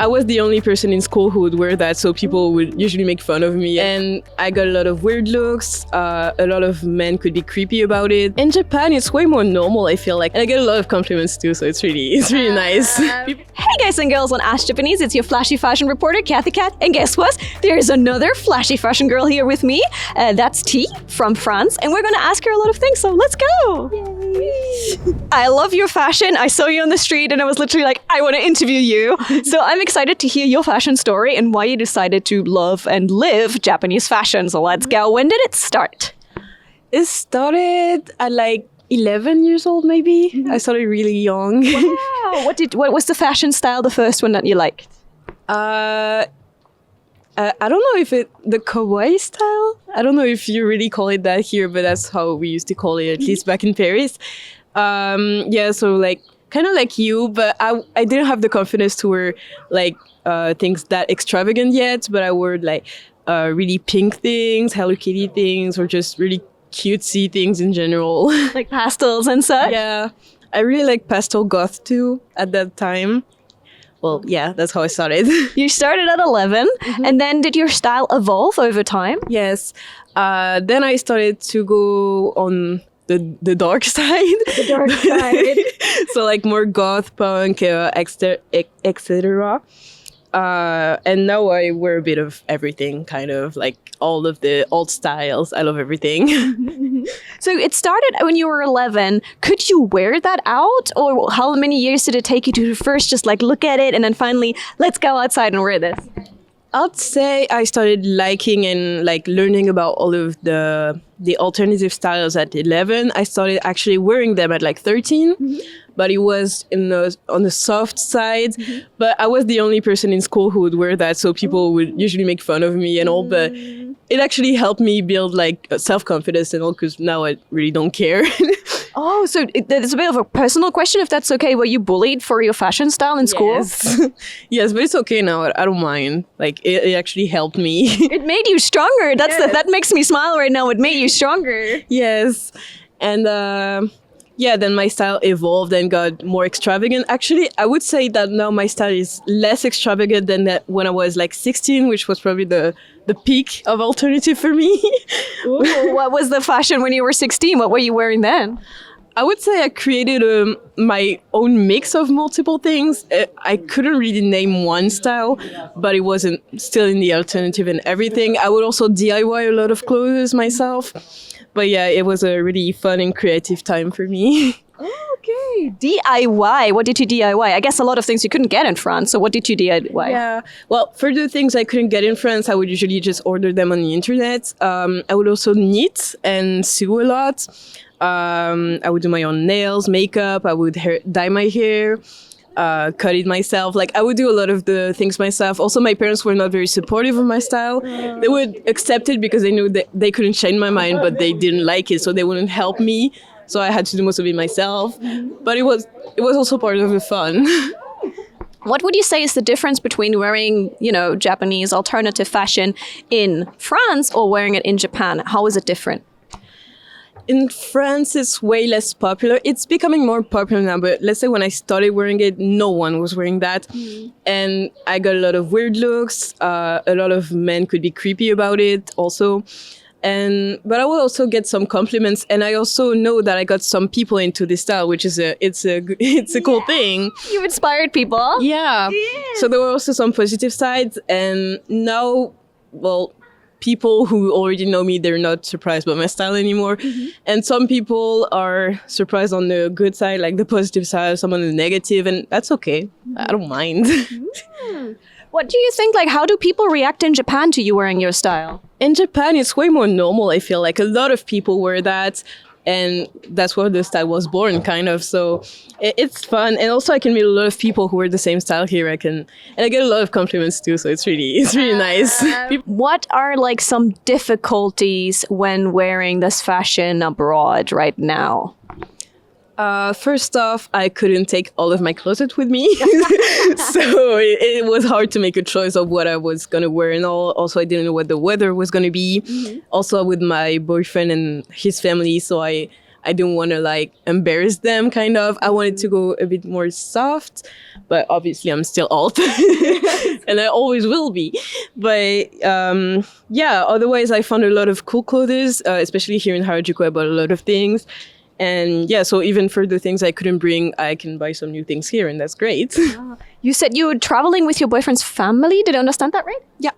I was the only person in school who would wear that, so people would usually make fun of me. And I got a lot of weird looks. A lot of men could be creepy about it. In Japan, it's way more normal, I feel like. And I get a lot of compliments too, so it's really nice. Hey guys and girls on Ask Japanese, it's your flashy fashion reporter, Cathy Cat. And guess what? There's another flashy fashion girl here with me. That's T from France. And we're going to ask her a lot of things, so let's go. Yay. I love your fashion. I saw you on the street and I was literally like, I want to interview you. So I'm excited to hear your fashion story and why you decided to love and live Japanese fashion. So let's go. When did it start? It started at like 11 years old, maybe. Mm-hmm. I started really young. Wow. What was the fashion style, the first one that you liked? I don't know if the kawaii style. I don't know if you really call it that here, but that's how we used to call it, at least back in Paris. Yeah, so like kind of like you, but I didn't have the confidence to wear like things that extravagant yet. But I wore like really pink things, Hello Kitty things, or just really cutesy things in general. Like pastels and such? Yeah, I really like pastel goth too at that time. Well, yeah, that's how I started. You started at 11, mm-hmm. And then did your style evolve over time? Yes. Then I started to go on the dark side. The dark side. So like more goth, punk, etc. And now I wear a bit of everything, kind of like all of the old styles. I love everything. So it started when you were 11. Could you wear that out? Or how many years did it take you to first just like look at it and then finally, let's go outside and wear this? I'd say I started liking and like learning about all of the alternative styles at 11. I started actually wearing them at like 13. Mm-hmm. But it was on the soft side. Mm-hmm. But I was the only person in school who would wear that, so people would usually make fun of me and all. But it actually helped me build like self-confidence and all, because now I really don't care. Oh, so it's a bit of a personal question, if that's okay. Were you bullied for your fashion style in school? Yes, yes, but it's okay now. I don't mind. Like it actually helped me. It made you stronger. That makes me smile right now. It made you stronger. Yes, and. Yeah, then my style evolved and got more extravagant. Actually, I would say that now my style is less extravagant than that when I was like 16, which was probably the peak of alternative for me. Ooh, what was the fashion when you were 16? What were you wearing then? I would say I created my own mix of multiple things. I couldn't really name one style, but it wasn't still in the alternative and everything. I would also DIY a lot of clothes myself. But yeah, it was a really fun and creative time for me. Okay. DIY. What did you DIY? I guess a lot of things you couldn't get in France. So what did you DIY? Yeah. Well, for the things I couldn't get in France, I would usually just order them on the internet. I would also knit and sew a lot. I would do my own nails, makeup. I would dye my hair. Cut it myself. Like I would do a lot of the things myself. Also, my parents were not very supportive of my style. They would accept it because they knew that they couldn't change my mind, but they didn't like it, so they wouldn't help me. So I had to do most of it myself. But it was also part of the fun. What would you say is the difference between wearing, Japanese alternative fashion in France or wearing it in Japan? How is it different? In France, it's way less popular. It's becoming more popular now, but let's say when I started wearing it, no one was wearing that. Mm. And I got a lot of weird looks. A lot of men could be creepy about it also. But I will also get some compliments. And I also know that I got some people into this style, which is it's a cool thing. You've inspired people. Yeah. So there were also some positive sides. And now, well, people who already know me, they're not surprised by my style anymore. Mm-hmm. And some people are surprised on the good side, like the positive side, some on the negative, and that's okay. Mm-hmm. I don't mind. Mm. What do you think, like, how do people react in Japan to you wearing your style? In Japan, it's way more normal, I feel like. A lot of people wear that. And that's where the style was born, kind of. So it's fun. And also I can meet a lot of people who wear the same style here. And I get a lot of compliments too. So it's really nice. What are like some difficulties when wearing this fashion abroad right now? First off, I couldn't take all of my closet with me. So it was hard to make a choice of what I was going to wear and all. Also, I didn't know what the weather was going to be. Mm-hmm. Also with my boyfriend and his family. So I I didn't want to like embarrass them, kind of. I wanted to go a bit more soft, but obviously I'm still alt and I always will be. But yeah, otherwise I found a lot of cool clothes, especially here in Harajuku. I bought a lot of things. And yeah, so even for the things I couldn't bring, I can buy some new things here, and that's great. You said you were traveling with your boyfriend's family. Did I understand that right? Yeah.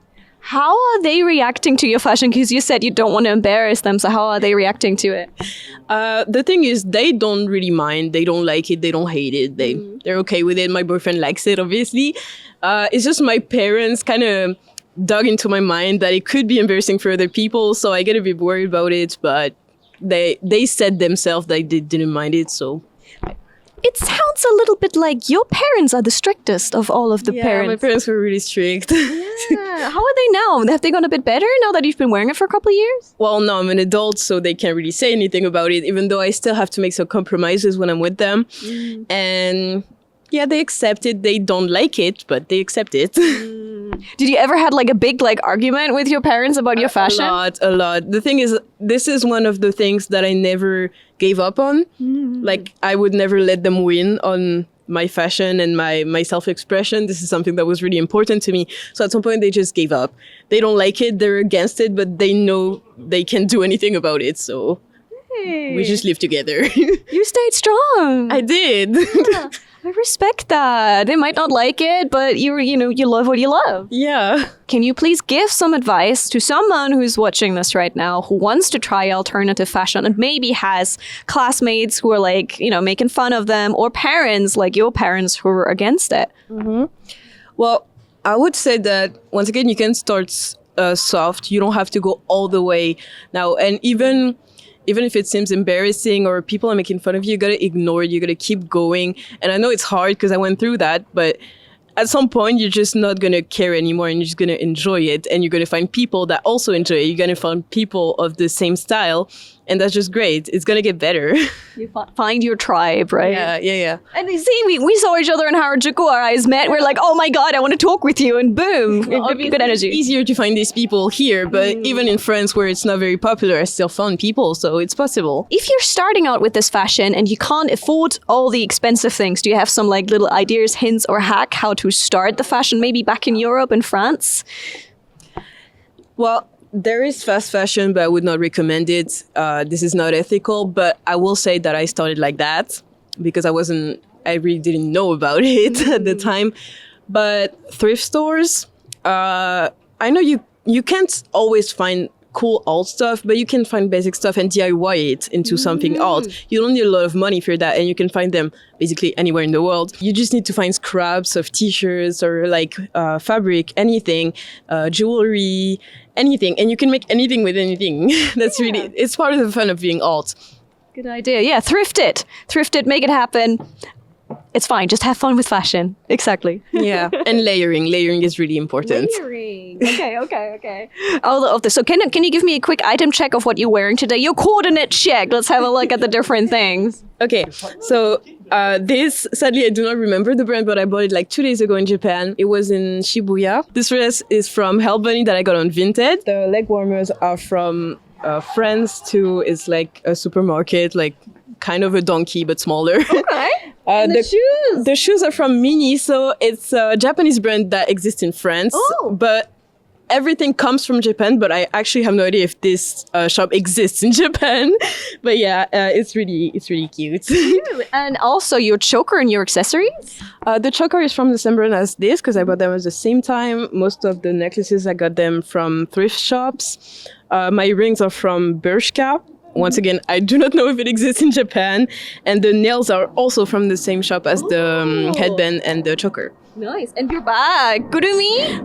How are they reacting to your fashion? Because you said you don't want to embarrass them. So how are they reacting to it? The thing is, they don't really mind. They don't like it. They don't hate it. They're okay with it. My boyfriend likes it, obviously. It's just my parents kind of dug into my mind that it could be embarrassing for other people. So I get a bit worried about it. But they said themselves that they didn't mind it. So It sounds a little bit like your parents are the strictest of all of the parents. My parents were really strict. Yeah. How are they now? Have they gone a bit better now that you've been wearing it for a couple of years? Well, no, I'm an adult, so they can't really say anything about it, even though I still have to make some compromises when I'm with them. And yeah, they accept it. They don't like it, but they accept it. Did you ever had like a big like argument with your parents about your fashion? A lot. The thing is, this is one of the things that I never gave up on. Like, I would never let them win on my fashion and my self-expression. This is something that was really important to me. So at some point, they just gave up. They don't like it. They're against it, but they know they can't do anything about it. So we just live together. You stayed strong. I did. Yeah. I respect that. They might not like it, but you love what you love. Yeah. Can you please give some advice to someone who's watching this right now who wants to try alternative fashion and maybe has classmates who are like, making fun of them, or parents like your parents who are against it? Well, I would say that once again, you can start soft. You don't have to go all the way now. And even if it seems embarrassing or people are making fun of you, you gotta ignore it. You gotta keep going. And I know it's hard because I went through that, but at some point you're just not gonna care anymore and you're just gonna enjoy it. And you're gonna find people that also enjoy it. You're gonna find people of the same style. And that's just great. It's gonna get better. You find your tribe, right? Yeah. And you see, we saw each other in Harajuku. Our eyes met. We're like, oh my God, I want to talk with you. And boom, good energy. It's easier to find these people here, but even in France where it's not very popular, I still found people. So it's possible. If you're starting out with this fashion and you can't afford all the expensive things, do you have some like little ideas, hints, or hack how to start the fashion maybe back in Europe and France? Well, there is fast fashion, but I would not recommend it. This is not ethical, but I will say that I started like that because I really didn't know about it at the time. But thrift stores, I know you can't always find cool alt stuff, but you can find basic stuff and DIY it into something alt. You don't need a lot of money for that, and you can find them basically anywhere in the world. You just need to find scraps of t-shirts or like fabric, anything, jewelry, anything, and you can make anything with anything. That's really, it's part of the fun of being alt. Good idea. Yeah, thrift it, make it happen. It's fine. Just have fun with fashion. Exactly. Yeah, and layering. Layering is really important. Layering. Okay. All of this. So can you give me a quick item check of what you're wearing today? Your coordinate check. Let's have a look at the different things. Okay, so this, sadly, I do not remember the brand, but I bought it like 2 days ago in Japan. It was in Shibuya. This dress is from Hell Bunny that I got on Vinted. The leg warmers are from France too. It's like a supermarket, like kind of a donkey, but smaller. Okay. The shoes? The shoes are from Mini, so it's a Japanese brand that exists in France. Oh. But everything comes from Japan, but I actually have no idea if this shop exists in Japan. But yeah, it's really cute. And also your choker and your accessories? The choker is from the same brand as this, because I bought them at the same time. Most of the necklaces, I got them from thrift shops. My rings are from Bershka. Once again, I do not know if it exists in Japan. And the nails are also from the same shop as the headband and the choker. Nice. And your bag, Gurumi?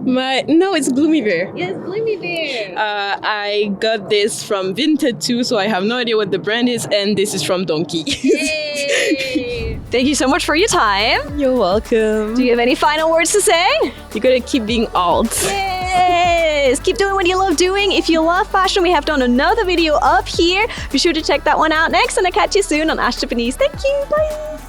No, it's Gloomy Bear. Yes, Gloomy Bear. I got this from Vinted too, so I have no idea what the brand is. And this is from Donkey. Yay! Thank you so much for your time. You're welcome. Do you have any final words to say? You gotta keep being alt. Yes! Keep doing what you love doing. If you love fashion, we have done another video up here. Be sure to check that one out next, and I'll catch you soon on Ash Japanese. Thank you. Bye.